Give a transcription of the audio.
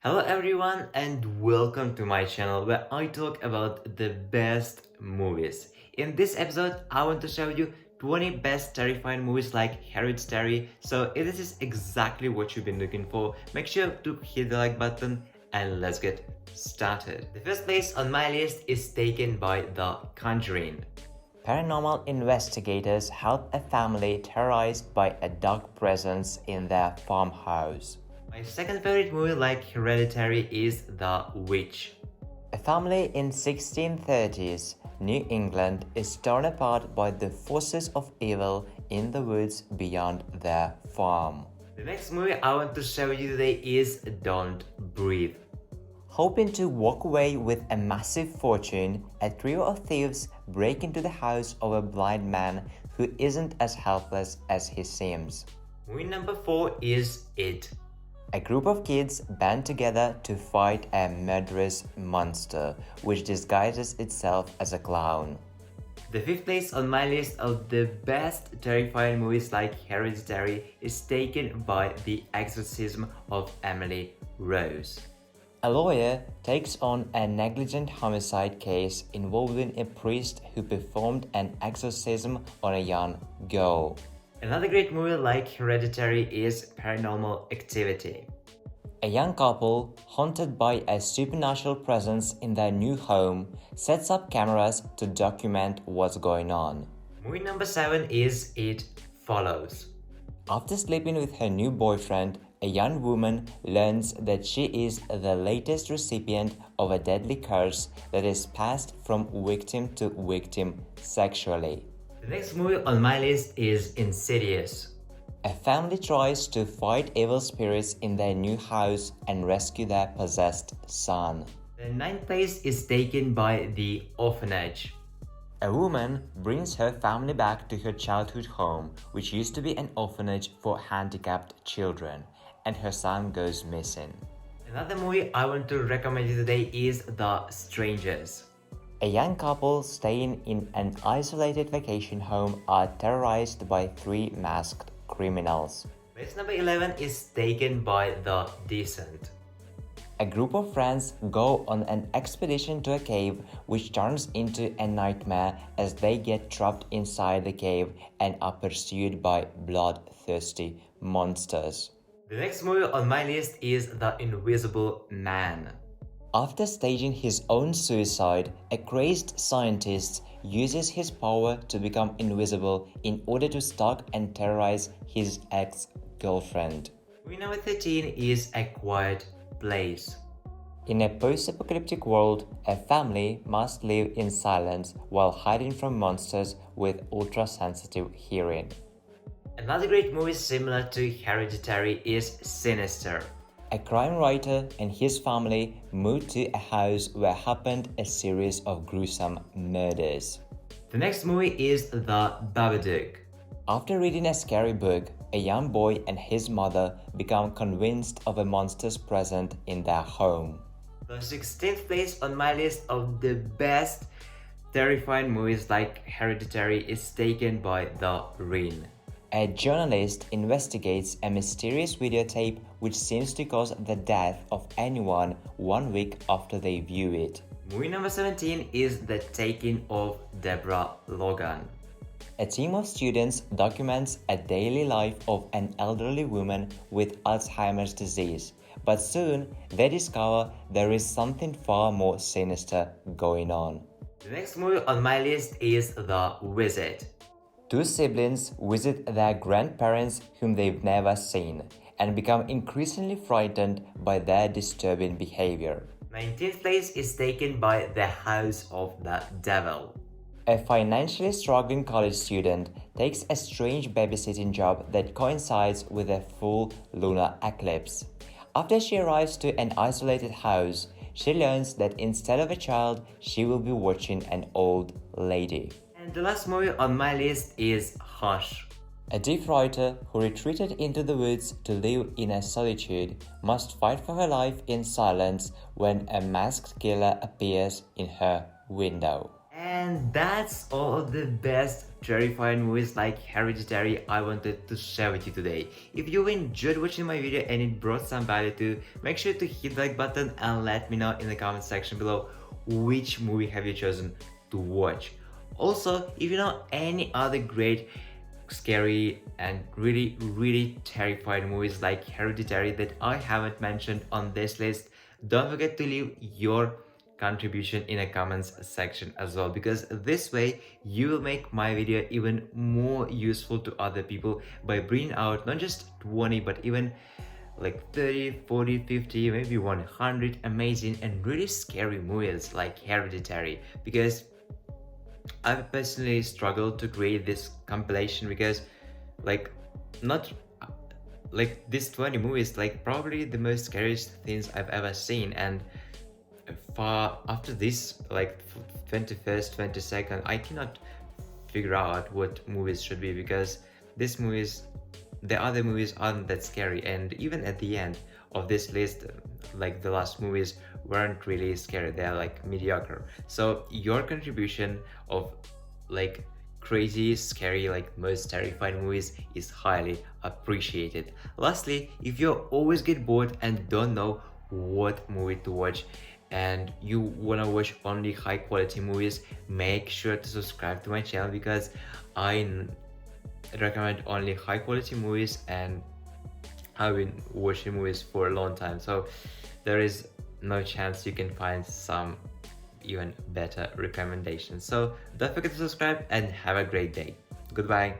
Hello everyone and welcome to my channel where I talk about the best movies. In this episode, I want to show you 20 best terrifying movies like Hereditary. So if this is exactly what you've been looking for, make sure to hit the like button and let's get started. The first place on my list is taken by The Conjuring. Paranormal investigators help a family terrorized by a dark presence in their farmhouse. My second favorite movie like Hereditary is The Witch. A family in 1630s New England is torn apart by the forces of evil in the woods beyond their farm. The next movie I want to show you today is Don't Breathe. Hoping to walk away with a massive fortune, a trio of thieves break into the house of a blind man who isn't as helpless as he seems. Movie number 4 is It. A group of kids band together to fight a murderous monster, which disguises itself as a clown. The fifth place on my list of the best terrifying movies like Hereditary is taken by The Exorcism of Emily Rose. A lawyer takes on a negligent homicide case involving a priest who performed an exorcism on a young girl. Another great movie like Hereditary is Paranormal Activity. A young couple, haunted by a supernatural presence in their new home, sets up cameras to document what's going on. Movie number 7 is It Follows. After sleeping with her new boyfriend, a young woman learns that she is the latest recipient of a deadly curse that is passed from victim to victim sexually. The next movie on my list is Insidious. A family tries to fight evil spirits in their new house and rescue their possessed son. The ninth place is taken by The Orphanage. A woman brings her family back to her childhood home, which used to be an orphanage for handicapped children, and her son goes missing. Another movie I want to recommend you today is The Strangers. A young couple staying in an isolated vacation home are terrorized by 3 masked criminals. Place number 11 is taken by The Descent. A group of friends go on an expedition to a cave which turns into a nightmare as they get trapped inside the cave and are pursued by bloodthirsty monsters. The next movie on my list is The Invisible Man. After staging his own suicide, a crazed scientist uses his power to become invisible in order to stalk and terrorize his ex-girlfriend. Movie number 13 is A Quiet Place. In a post-apocalyptic world, a family must live in silence while hiding from monsters with ultra-sensitive hearing. Another great movie similar to Hereditary is Sinister. A crime writer and his family moved to a house where happened a series of gruesome murders. The next movie is The Babadook. After reading a scary book, a young boy and his mother become convinced of a monster's presence in their home. The 16th place on my list of the best terrifying movies like Hereditary is taken by The Ring. A journalist investigates a mysterious videotape which seems to cause the death of anyone 1 week after they view it. Movie number 17 is The Taking of Deborah, Logan. A team of students documents a daily life of an elderly woman with Alzheimer's disease, but soon they discover there is something far more sinister going on. The next movie on my list is The Visit. 2 siblings visit their grandparents whom they've never seen and become increasingly frightened by their disturbing behavior. 19th place is taken by The House of the Devil. A financially struggling college student takes a strange babysitting job that coincides with a full lunar eclipse. After she arrives to an isolated house, she learns that instead of a child, she will be watching an old lady. And the last movie on my list is Hush. A deaf writer who retreated into the woods to live in a solitude must fight for her life in silence when a masked killer appears in her window. And that's all of the best terrifying movies like Hereditary I wanted to share with you today. If you enjoyed watching my video and it brought some value to you, make sure to hit the like button and let me know in the comment section below which movie have you chosen to watch. Also, if you know any other great scary and really terrifying movies like Hereditary that I haven't mentioned on this list, don't forget to leave your contribution in the comments section as well, because this way you will make my video even more useful to other people by bringing out not just 20 but even like 30, 40, 50, maybe 100 amazing and really scary movies like Hereditary. Because I've personally struggled to create this compilation because, like, not like these 20 movies, like, probably the most scariest things I've ever seen. And far after this, like, 21st, 22nd, I cannot figure out what movies should be, because these movies, the other movies aren't that scary. And even at the end of this list, like the last movies weren't really scary, they're like mediocre. So your contribution of like crazy scary, like most terrifying movies is highly appreciated. Lastly, if you always get bored and don't know what movie to watch and you wanna watch only high quality movies, make sure to subscribe to my channel, because I recommend only high quality movies and I've been watching movies for a long time, so there is no chance you can find some even better recommendations. So don't forget to subscribe and have a great day. Goodbye.